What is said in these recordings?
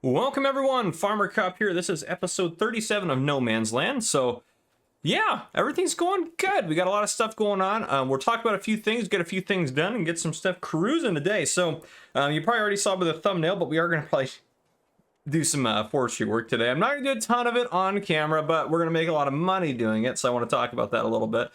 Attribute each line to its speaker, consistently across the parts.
Speaker 1: Welcome everyone, Farmer Cop here. This is episode 37 of No Man's Land. So yeah, everything's going good. We got a lot of stuff going on. We'll talk about a few things, get a few things done, and get some stuff cruising today. So you probably already saw by the thumbnail, but we are going to probably do some forestry work today. I'm not going to do a ton of it on camera, but we're going to make a lot of money doing it. So I want to talk about that a little bit.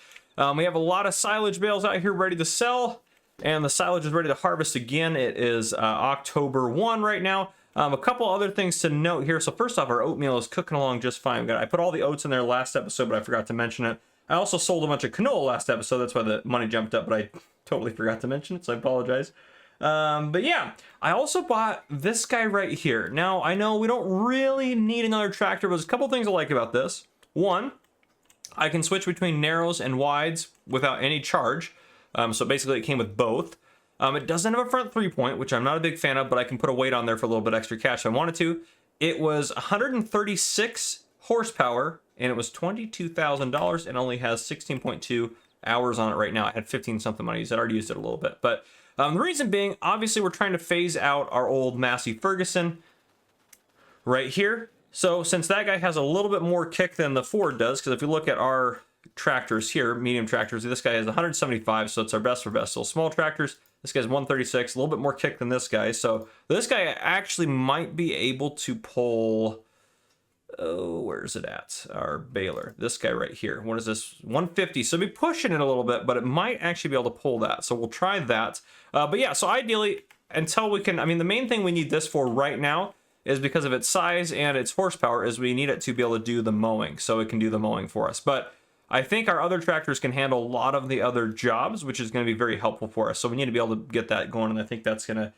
Speaker 1: We have a lot of silage bales out here ready to sell, and the silage is ready to harvest again. It is October 1 right now. A couple other things to note here. So first off, our oatmeal is cooking along just fine. I put all the oats in there last episode, but I forgot to mention it. I also sold a bunch of canola last episode. That's why the money jumped up, but I totally forgot to mention it, so I apologize. But yeah, I also bought this guy right here. Now, I know we don't really need another tractor, but there's a couple things I like about this. One, I can switch between narrows and wides without any charge. So basically it came with both. It doesn't have a front 3-point, which I'm not a big fan of, but I can put a weight on there for a little bit extra cash if I wanted to. It was 136 horsepower, and it was $22,000, and only has 16.2 hours on it right now. I had 15 something money. I'd already used it a little bit. But the reason being, obviously, we're trying to phase out our old Massey Ferguson right here. So since that guy has a little bit more kick than the Ford does, because if you look at our tractors here, medium tractors, this guy has 175, so it's our best for best. So small tractors, this guy's 136, a little bit more kick than this guy. So this guy actually might be able to pull, oh, where's it at? Our baler, this guy right here. What is this? 150. So be pushing it a little bit, but it might actually be able to pull that. So we'll try that. But yeah, so ideally, until we can, I mean, the main thing we need this for right now is because of its size and its horsepower is we need it to be able to do the mowing. So it can do the mowing for us. But I think our other tractors can handle a lot of the other jobs, which is going to be very helpful for us. So we need to be able to get that going, and I think that's gonna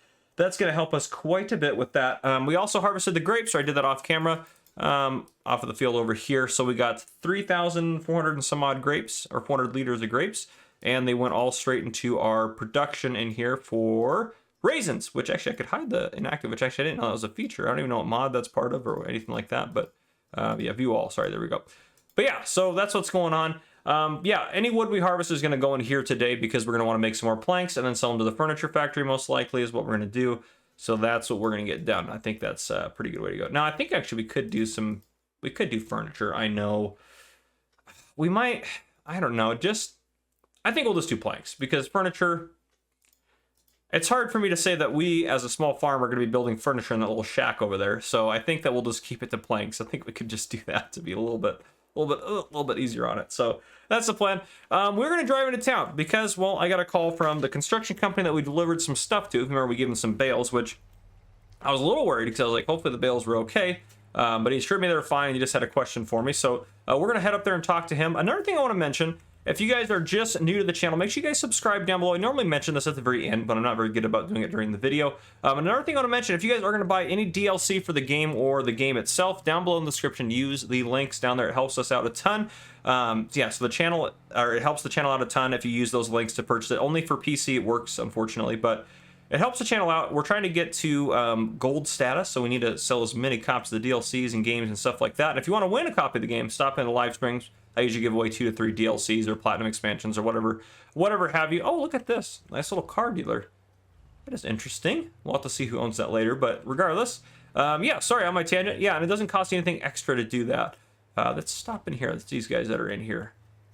Speaker 1: help us quite a bit with that. We also harvested the grapes, so I did that off camera, off of the field over here. So we got 3,400 and some odd grapes, or 400 liters of grapes, and they went all straight into our production in here for raisins, which actually I could hide the inactive, which actually I didn't know that was a feature. I don't even know what mod that's part of or anything like that, but yeah, view all. Sorry, there we go. But yeah, so that's what's going on. Yeah, any wood we harvest is going to go in here today because we're going to want to make some more planks and then sell them to the furniture factory, most likely, is what we're going to do. So that's what we're going to get done. I think that's a pretty good way to go. Now, I think actually we could do furniture. I know we might, I don't know, I think we'll just do planks because furniture, it's hard for me to say that we as a small farm are going to be building furniture in that little shack over there. So I think that we'll just keep it to planks. I think we could just do that to be a little bit easier on it. So that's the plan. We're going to drive into town because, well, I got a call from the construction company that we delivered some stuff to. Remember, we gave them some bales, which I was a little worried because I was like, hopefully the bales were okay. But he assured me they were fine. He just had a question for me. So we're going to head up there and talk to him. Another thing I want to mention, if you guys are just new to the channel, make sure you guys subscribe down below. I normally mention this at the very end, but I'm not very good about doing it during the video. Another thing I want to mention, if you guys are going to buy any DLC for the game or the game itself, down below in the description, use the links down there. It helps us out a ton. Yeah, so the channel, or it helps the channel out a ton if you use those links to purchase it. Only for PC it works, unfortunately, but it helps the channel out. We're trying to get to gold status, so we need to sell as many copies of the DLCs and games and stuff like that. And if you want to win a copy of the game, stop in the live streams. I usually give away 2 to 3 DLCs or platinum expansions or whatever have you. Oh, look at this. Nice little car dealer. That is interesting. We'll have to see who owns that later, but regardless. Yeah, sorry on my tangent. Yeah, and it doesn't cost you anything extra to do that. Let's stop in here. That's these guys that are in here.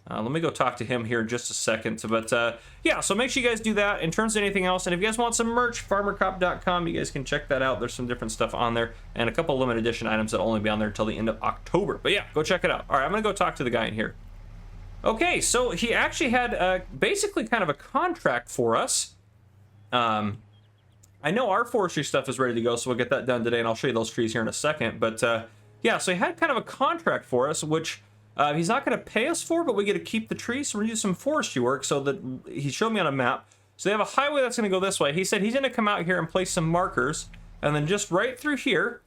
Speaker 1: Let me go talk to him here in just a second. But yeah, so make sure you guys do that. In terms of anything else, and if you guys want some merch, farmercop.com, you guys can check that out. There's some different stuff on there and a couple limited edition items that'll only be on there until the end of October. But yeah, go check it out. All right, I'm going to go talk to the guy in here. Okay, so he actually had basically kind of a contract for us. I know our forestry stuff is ready to go, so we'll get that done today, and I'll show you those trees here in a second. But yeah, so he had kind of a contract for us, which he's not going to pay us for, but we get to keep the trees, so we're going to do some forestry work. So that he showed me on a map. So they have a highway that's going to go this way. He said he's going to come out here and place some markers, and then just right through here,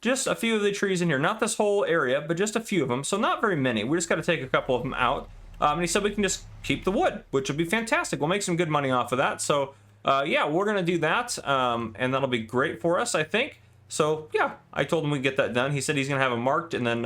Speaker 1: just a few of the trees in here. Not this whole area, but just a few of them. So not very many. We just got to take a couple of them out. And he said we can just keep the wood, which would be fantastic. We'll make some good money off of that. So yeah, we're going to do that, and that'll be great for us, I think. So yeah, I told him we'd get that done. He said he's going to have them marked, and then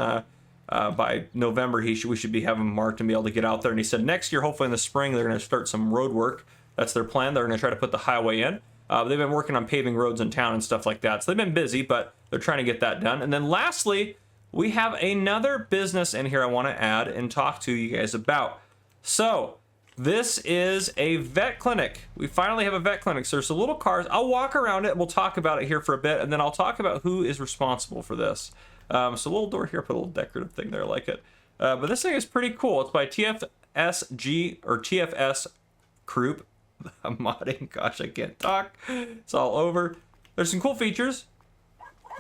Speaker 1: by November we should be having them marked and be able to get out there. And he said next year, hopefully in the spring, they're going to start some road work. That's their plan. They're going to try to put the highway in. They've been working on paving roads in town and stuff like that. So they've been busy, but they're trying to get that done. And then lastly, we have another business in here I want to add and talk to you guys about. So this is a vet clinic. We finally have a vet clinic. So there's some little cars. I'll walk around it. We'll talk about it here for a bit, and then I'll talk about who is responsible for this. So a little door here, put a little decorative thing there, I like it. But this thing is pretty cool. It's by TFSG or TFS Group. I'm modding. Gosh, I can't talk. It's all over. There's some cool features.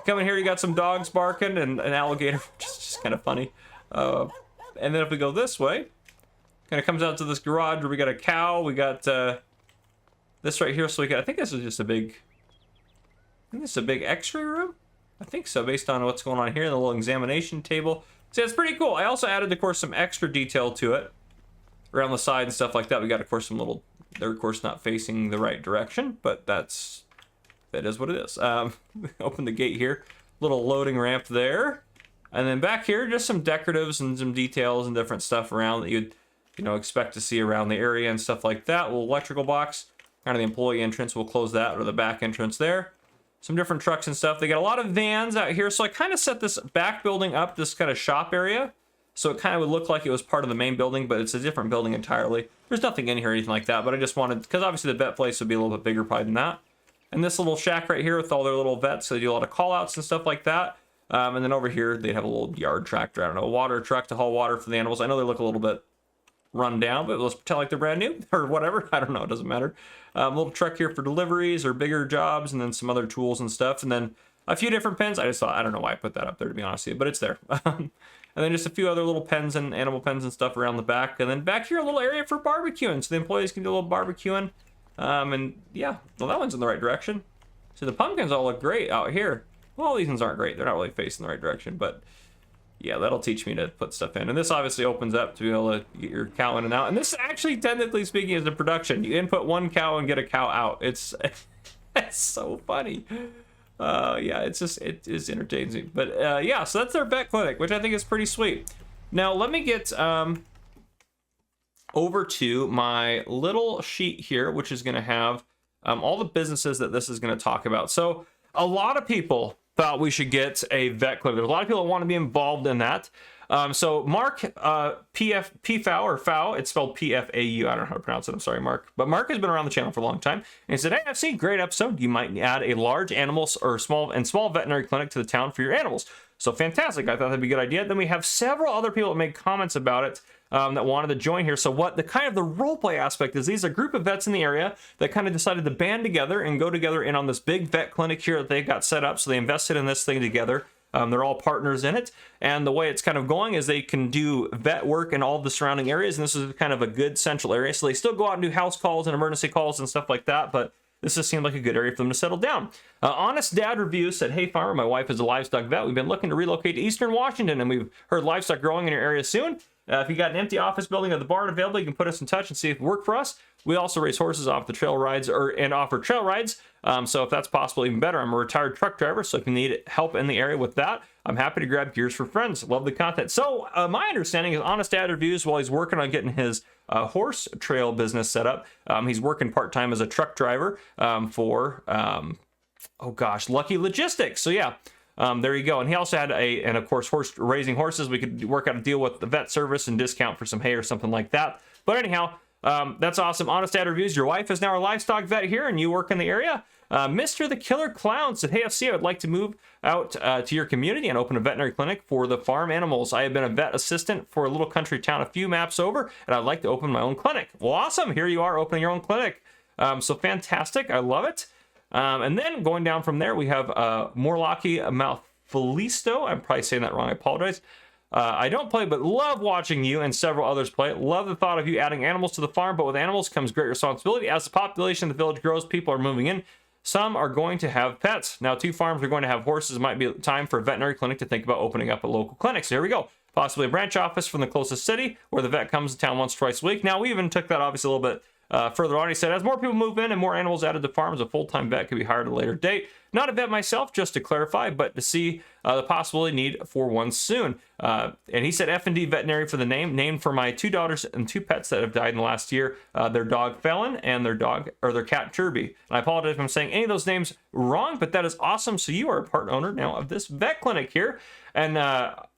Speaker 1: Come in here, you got some dogs barking and an alligator, which is just kind of funny. And then if we go this way, kind of comes out to this garage where we got a cow. We got this right here. So we got, I think this is just a big, X-ray room. I think so, based on what's going on here. The little examination table. See, it's pretty cool. I also added, of course, some extra detail to it around the side and stuff like that. We got, of course, some little. They're, of course, not facing the right direction, but that is what it is. Open the gate here. Little loading ramp there. And then back here, just some decoratives and some details and different stuff around that you'd, expect to see around the area and stuff like that. Little electrical box. Kind of the employee entrance. We'll close that, or the back entrance there. Some different trucks and stuff. They got a lot of vans out here. So I kind of set this back building up, this kind of shop area. So it kind of would look like it was part of the main building, but it's a different building entirely. There's nothing in here or anything like that, but I just wanted, because obviously the vet place would be a little bit bigger probably than that. And this little shack right here with all their little vets, so they do a lot of call outs and stuff like that. And then over here, they'd have a little yard tractor, I don't know, a water truck to haul water for the animals. I know they look a little bit run down, but let's pretend like they're brand new or whatever. I don't know, it doesn't matter. Little truck here for deliveries or bigger jobs, and then some other tools and stuff. And then a few different pens. I just thought, I don't know why I put that up there, to be honest with you, but it's there. And then just a few other little pens and animal pens and stuff around the back. And then back here, a little area for barbecuing, so the employees can do a little barbecuing. And yeah, well, that one's in the right direction. So the pumpkins all look great out here. Well, these ones aren't great. They're not really facing the right direction, but yeah, that'll teach me to put stuff in. And this obviously opens up to be able to get your cow in and out. And this actually, technically speaking, is the production. You input one cow and get a cow out. It's so funny. Yeah, it is entertaining. But yeah, so that's their vet clinic, which I think is pretty sweet. Now let me get over to my little sheet here, which is going to have all the businesses that this is going to talk about. So a lot of people thought we should get a vet clinic. There's a lot of people that want to be involved in that. So Mark, PFAU or FAU, it's spelled PFAU. I don't know how to pronounce it. I'm sorry, Mark. But Mark has been around the channel for a long time. And he said, hey, I've seen a great episode. You might add a large animals or small veterinary clinic to the town for your animals. So fantastic. I thought that'd be a good idea. Then we have several other people that made comments about it that wanted to join here. So what the kind of the role play aspect is, these are a group of vets in the area that kind of decided to band together and go together in on this big vet clinic here that they got set up. So they invested in this thing together. They're all partners in it, and the way it's kind of going is they can do vet work in all the surrounding areas, and this is kind of a good central area. So they still go out and do house calls and emergency calls and stuff like that, but this just seemed like a good area for them to settle down. Honest Dad Review said, hey farmer, my wife is a livestock vet. We've been looking to relocate to Eastern Washington, and we've heard livestock growing in your area soon. If you got an empty office building or the barn available, you can put us in touch and see if it worked for us. We also race horses off the trail rides and offer trail rides. So if that's possible, even better. I'm a retired truck driver, so if you need help in the area with that, I'm happy to grab gears for friends. Love the content. So my understanding is Honest Dad Reviews, while he's working on getting his horse trail business set up, he's working part-time as a truck driver for, Lucky Logistics. So yeah. There you go. And he also had and of course, raising horses. We could work out a deal with the vet service and discount for some hay or something like that. But anyhow, that's awesome. Honest Dad Reviews. Your wife is now a livestock vet here and you work in the area. Mr. the Killer Clown said, hey, FC, I would like to move out to your community and open a veterinary clinic for the farm animals. I have been a vet assistant for a little country town a few maps over, and I'd like to open my own clinic. Well, awesome. Here you are opening your own clinic. So fantastic. I love it. And then going down from there, we have Morlocki Malfelisto. I'm probably saying that wrong. I apologize. I don't play, but love watching you and several others play. Love the thought of you adding animals to the farm, but with animals comes great responsibility. As the population of the village grows, people are moving in. Some are going to have pets. Now, 2 farms are going to have horses. It might be time for a veterinary clinic to think about opening up a local clinic. So here we go. Possibly a branch office from the closest city where the vet comes to town once or twice a week. Now, we even took that obviously a little bit Further on, he said, as more people move in and more animals added to farms, a full-time vet could be hired at a later date. Not a vet myself, just to clarify, but to see the possibility need for one soon. And he said F&D Veterinary for the name, named for my 2 daughters and 2 pets that have died in the last year, their dog Felon and their cat Derby. And I apologize if I'm saying any of those names wrong, but that is awesome. So you are a part owner now of this vet clinic here. And Ilex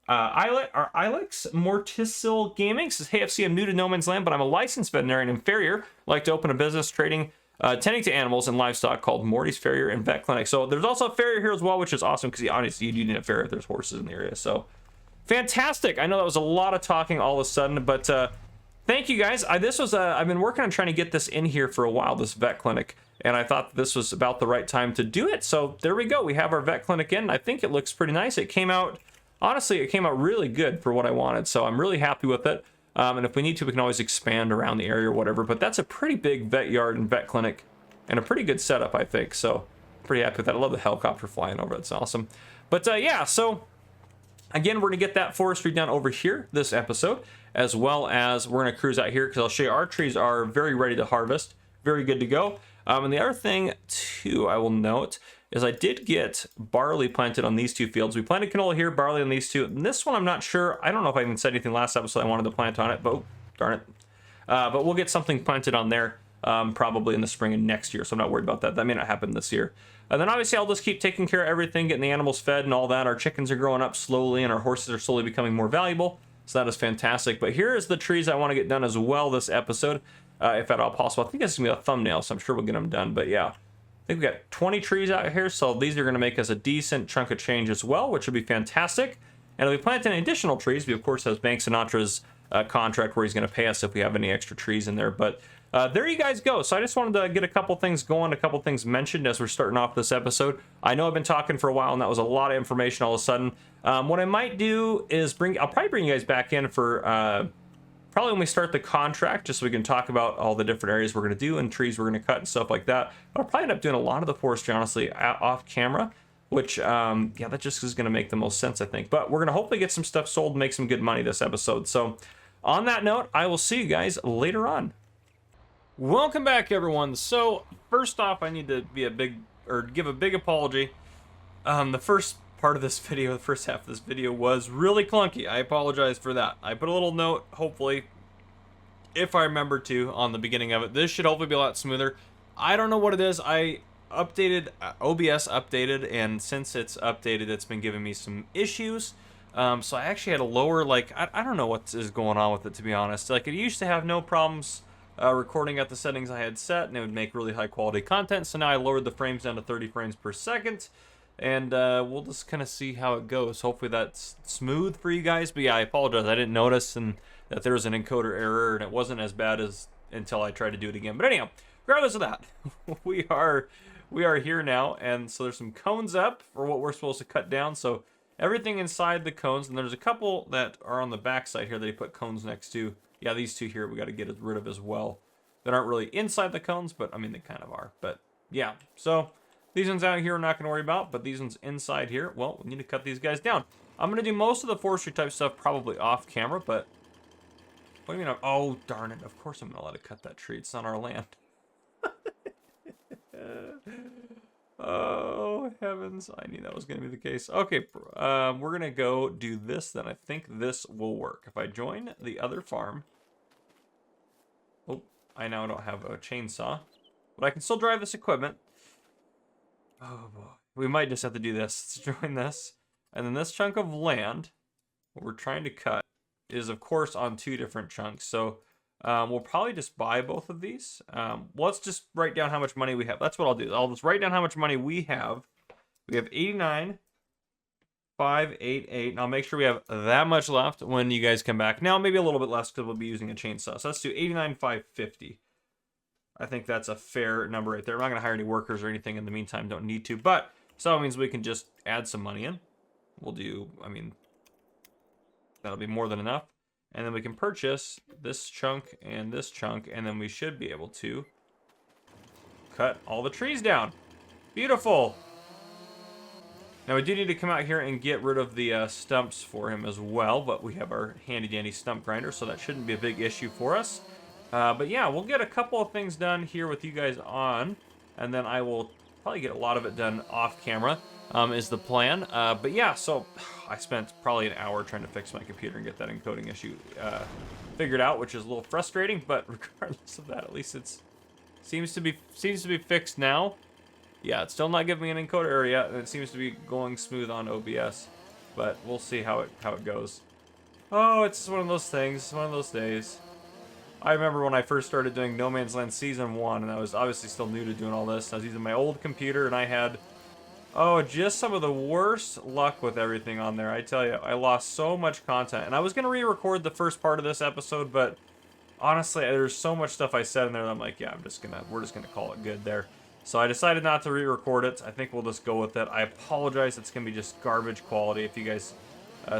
Speaker 1: Mortisil Gaming says, hey, FC, I'm new to No Man's Land, but I'm a licensed veterinarian and farrier. Like to open a business tending to animals and livestock called Morty's Farrier and Vet Clinic. So there's also a farrier here as well, which is awesome because honestly, you do need a farrier if there's horses in the area. So fantastic. I know that was a lot of talking all of a sudden, but thank you guys. I've been working on trying to get this in here for a while, this vet clinic, and I thought this was about the right time to do it. So there we go. We have our vet clinic in. I think it looks pretty nice. It came out really good for what I wanted. So I'm really happy with it. And if we need to, we can always expand around the area or whatever. But that's a pretty big vet yard and vet clinic and a pretty good setup, I think. So pretty happy with that. I love the helicopter flying over. It's awesome. But yeah, so again, we're going to get that forestry done over here this episode, as well as we're going to cruise out here because I'll show you our trees are very ready to harvest, very good to go. And the other thing, too, I will note is I did get barley planted on these 2 fields. We planted canola here, barley on these 2. And this one, I'm not sure. I don't know if I even said anything last episode I wanted to plant on it, but oh, darn it. But we'll get something planted on there probably in the spring of next year, so I'm not worried about that. That may not happen this year. And then obviously I'll just keep taking care of everything, getting the animals fed and all that. Our chickens are growing up slowly and our horses are slowly becoming more valuable. So that is fantastic. But here is the trees I want to get done as well this episode, if at all possible. I think this is going to be a thumbnail, so I'm sure we'll get them done. But yeah, I think we got 20 trees out here, so these are going to make us a decent chunk of change as well, which would be fantastic. And if we plant any additional trees, we of course have Bank Sinatra's contract where he's going to pay us if we have any extra trees in there. But there you guys go. So I just wanted to get a couple things going, a couple things mentioned as we're starting off this episode. I know I've been talking for a while, and that was a lot of information all of a sudden. What I might do is I'll probably bring you guys back in for probably when we start the contract, just so we can talk about all the different areas we're going to do and trees we're going to cut and stuff like that. But I'll probably end up doing a lot of the forestry, honestly, off camera, which, yeah, that just is going to make the most sense, I think. But we're going to hopefully get some stuff sold and make some good money this episode. So on that note, I will see you guys later on. Welcome back, everyone. So first off, I need to give a big apology. The first part of this video, the first half of this video was really clunky. I apologize for that. I put a little note, hopefully, if I remember to, on the beginning of it. This should hopefully be a lot smoother. I don't know what it is. I updated, OBS updated, and since it's updated, it's been giving me some issues. So I actually had to lower, like, I don't know what is going on with it, to be honest. Like, it used to have no problems recording at the settings I had set, and it would make really high quality content. So now I lowered the frames down to 30 frames per second. And we'll just kind of see how it goes. Hopefully that's smooth for you guys. But yeah, I apologize. I didn't notice and that there was an encoder error, and it wasn't as bad as until I tried to do it again. But anyhow, regardless of that, we are here now, and so there's some cones up for what we're supposed to cut down. So everything inside the cones, and there's a couple that are on the back side here that he put cones next to. Yeah, these 2 here we got to get rid of as well. That aren't really inside the cones, but I mean they kind of are. But yeah, so these ones out here we're not going to worry about, but these ones inside here, well, we need to cut these guys down. I'm going to do most of the forestry type stuff probably off camera, but what do you mean? Oh, darn it. Of course I'm going to let it cut that tree. It's on our land. Oh, heavens. I knew that was going to be the case. Okay, we're going to go do this then. I think this will work. If I join the other farm. Oh, I now don't have a chainsaw, but I can still drive this equipment. Oh boy, we might just have to do this. Let's join this. And then this chunk of land, what we're trying to cut, is of course on 2 different chunks. So we'll probably just buy both of these. Let's just write down how much money we have. That's what I'll do. I'll just write down how much money we have. We have 89,588. And I'll make sure we have that much left when you guys come back. Now maybe a little bit less because we'll be using a chainsaw. So let's do 89,550. I think that's a fair number right there. I'm not going to hire any workers or anything in the meantime. Don't need to. But so that means we can just add some money in. We'll do, I mean, that'll be more than enough. And then we can purchase this chunk, and then we should be able to cut all the trees down. Beautiful. Now we do need to come out here and get rid of the stumps for him as well, but we have our handy dandy stump grinder, so that shouldn't be a big issue for us. But yeah, we'll get a couple of things done here with you guys on, and then I will probably get a lot of it done off camera, is the plan. But yeah, so I spent probably an hour trying to fix my computer and get that encoding issue figured out, which is a little frustrating, but regardless of that, at least it's seems to be fixed now. Yeah, it's still not giving me an encoder error yet, and it seems to be going smooth on OBS, but we'll see how it goes. Oh, it's one of those things, one of those days. I remember when I first started doing No Man's Land Season 1, and I was obviously still new to doing all this. I was using my old computer, and I had, just some of the worst luck with everything on there. I tell you, I lost so much content. And I was going to re-record the first part of this episode, but honestly, there's so much stuff I said in there that I'm like, yeah, we're just gonna call it good there. So I decided not to re-record it. I think we'll just go with it. I apologize, it's gonna be just garbage quality. If you guys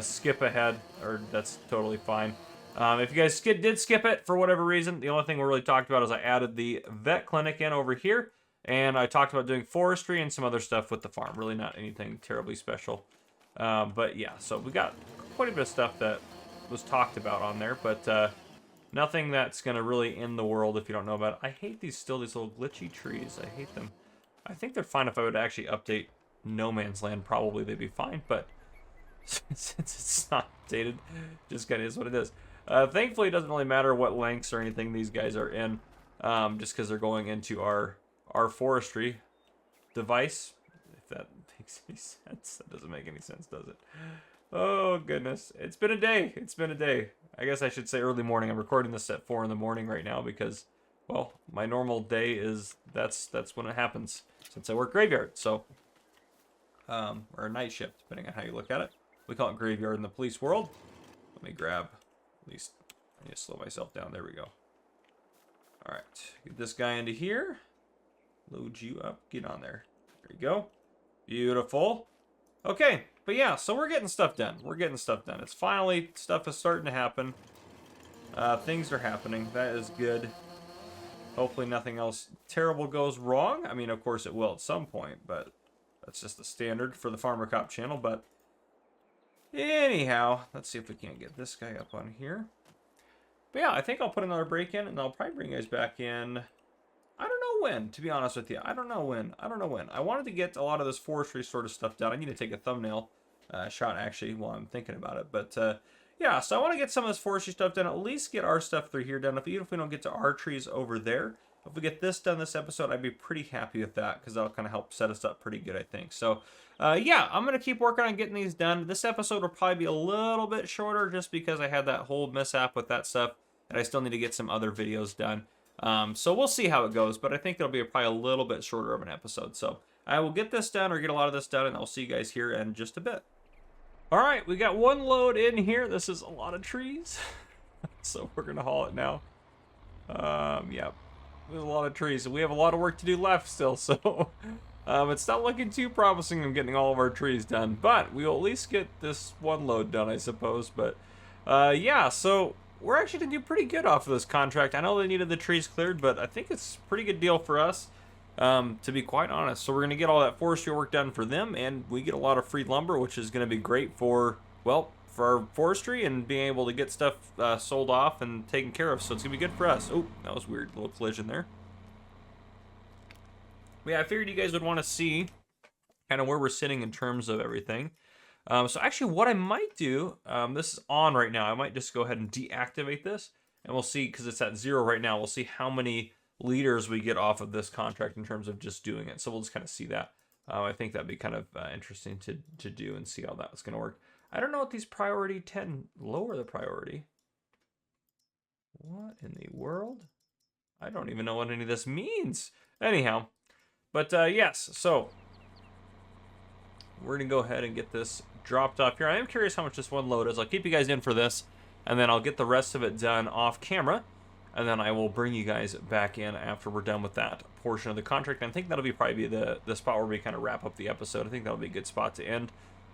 Speaker 1: skip ahead, or that's totally fine. If you guys did skip it for whatever reason, the only thing we really talked about is I added the vet clinic in over here, and I talked about doing forestry and some other stuff with the farm. Really not anything terribly special. But yeah, so we got quite a bit of stuff that was talked about on there, but nothing that's going to really end the world if you don't know about it. I hate these little glitchy trees. I hate them. I think they're fine if I would actually update No Man's Land. Probably they'd be fine, but since it's not updated, just kind of is what it is. Thankfully, it doesn't really matter what lengths or anything these guys are in, just because they're going into our forestry device. If that makes any sense. That doesn't make any sense, does it? Oh, goodness. It's been a day. It's been a day. I guess I should say early morning. I'm recording this at 4 in the morning right now because, well, my normal day is, that's when it happens since I work graveyard. So, or a night shift, depending on how you look at it. We call it graveyard in the police world. Let me grab, at least, I need to slow myself down. There we go. All right, get this guy into here. Load you up. Get on there. There you go. Beautiful. Okay, but yeah, so we're getting stuff done. We're getting stuff done. It's finally, stuff is starting to happen. Things are happening. That is good. Hopefully nothing else terrible goes wrong. I mean, of course it will at some point, but that's just the standard for the Farmer Cop channel. But anyhow, let's see if we can't get this guy up on here. But yeah, I think I'll put another break in, and I'll probably bring you guys back in. I don't know when, to be honest with you. I don't know when. I wanted to get a lot of this forestry sort of stuff done. I need to take a thumbnail shot, actually, while I'm thinking about it. But, yeah, so I want to get some of this forestry stuff done. At least get our stuff through here done. Even if we don't get to our trees over there. If we get this done this episode, I'd be pretty happy with that, because that'll kind of help set us up pretty good, I think. So, yeah, I'm going to keep working on getting these done. This episode will probably be a little bit shorter, just because I had that whole mishap with that stuff, and I still need to get some other videos done. So we'll see how it goes, but I think it'll be probably a little bit shorter of an episode. So I will get this done, or get a lot of this done, and I'll see you guys here in just a bit. All right, we got one load in here. This is a lot of trees, so we're gonna haul it now. Yeah, there's a lot of trees, and we have a lot of work to do left still. So it's not looking too promising on getting all of our trees done, but we will at least get this one load done, I suppose. But yeah, so we're actually going to do pretty good off of this contract. I know they needed the trees cleared, but I think it's a pretty good deal for us, to be quite honest. So we're going to get all that forestry work done for them, and we get a lot of free lumber, which is going to be great for, well, for our forestry and being able to get stuff sold off and taken care of. So it's going to be good for us. Oh, that was weird. A little collision there. But yeah, I figured you guys would want to see kind of where we're sitting in terms of everything. So actually what I might do, this is on right now, I might just go ahead and deactivate this, and we'll see, because it's at 0 right now, we'll see how many liters we get off of this contract in terms of just doing it. So we'll just kind of see that. I think that'd be kind of interesting to do and see how that's going to work. I don't know what these priority 10 lower the priority. What in the world? I don't even know what any of this means. Anyhow, but yes, so we're going to go ahead and get this dropped off here. I am curious how much this one load is. I'll keep you guys in for this, and then I'll get the rest of it done off camera, and then I will bring you guys back in after we're done with that portion of the contract. And I think that'll probably be the spot where we kind of wrap up the episode. I think that'll be a good spot to end.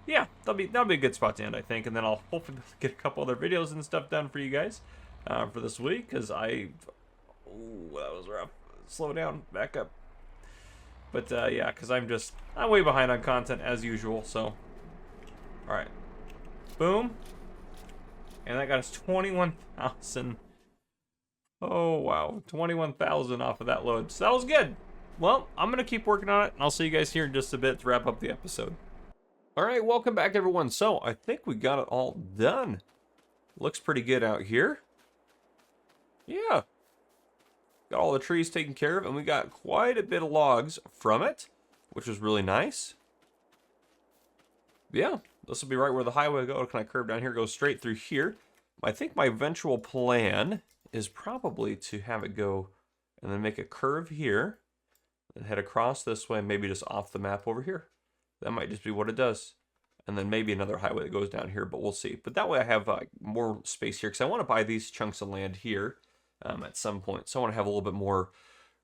Speaker 1: Yeah, that'll be a good spot to end, I think. And then I'll hopefully get a couple other videos and stuff done for you guys for this week, because that was rough. Slow down, back up. But yeah, because I'm way behind on content as usual. So, all right, boom, and that got us 21,000 Oh, wow. 21,000 off of that load. So that was good. Well, I'm going to keep working on it, and I'll see you guys here in just a bit to wrap up the episode. All right, welcome back, everyone. So I think we got it all done. Looks pretty good out here. Yeah. Got all the trees taken care of, and we got quite a bit of logs from it, which was really nice. Yeah, this will be right where the highway will go. Kind of curve down here, go straight through here. I think my eventual plan is probably to have it go and then make a curve here and head across this way, maybe just off the map over here. That might just be what it does. And then maybe another highway that goes down here, but we'll see. But that way I have more space here because I want to buy these chunks of land here at some point. So I want to have a little bit more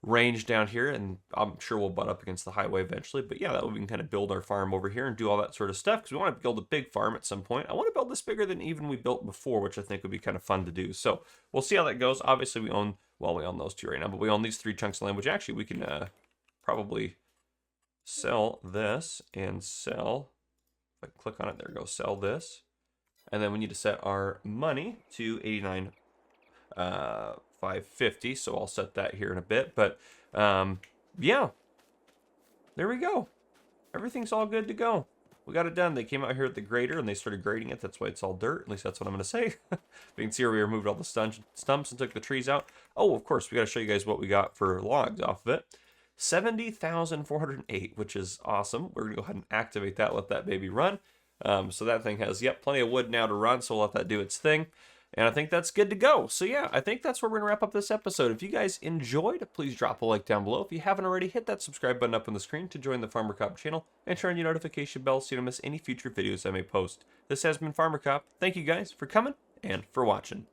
Speaker 1: range down here, and I'm sure we'll butt up against the highway eventually. But yeah, that way we can kind of build our farm over here and do all that sort of stuff because we want to build a big farm at some point. I want to build this bigger than even we built before, which I think would be kind of fun to do. So we'll see how that goes. Obviously, we own those two right now, but we own these 3 chunks of land, which actually we can probably sell this and sell. If I click on it, there we go, sell this. And then we need to set our money to 89 550, so I'll set that here in a bit. But yeah, there we go. Everything's all good to go. We got it done. They came out here with the grader and they started grading it. That's why it's all dirt. At least that's what I'm going to say. You can see where we removed all the stumps and took the trees out. Oh, of course, we got to show you guys what we got for logs off of it. 70,408, which is awesome. We're going to go ahead and activate that, let that baby run. So that thing has, yep, plenty of wood now to run, so we'll let that do its thing. And I think that's good to go. So yeah, I think that's where we're going to wrap up this episode. If you guys enjoyed, please drop a like down below. If you haven't already, hit that subscribe button up on the screen to join the Farmer Cop channel and turn on your notification bell so you don't miss any future videos I may post. This has been Farmer Cop. Thank you guys for coming and for watching.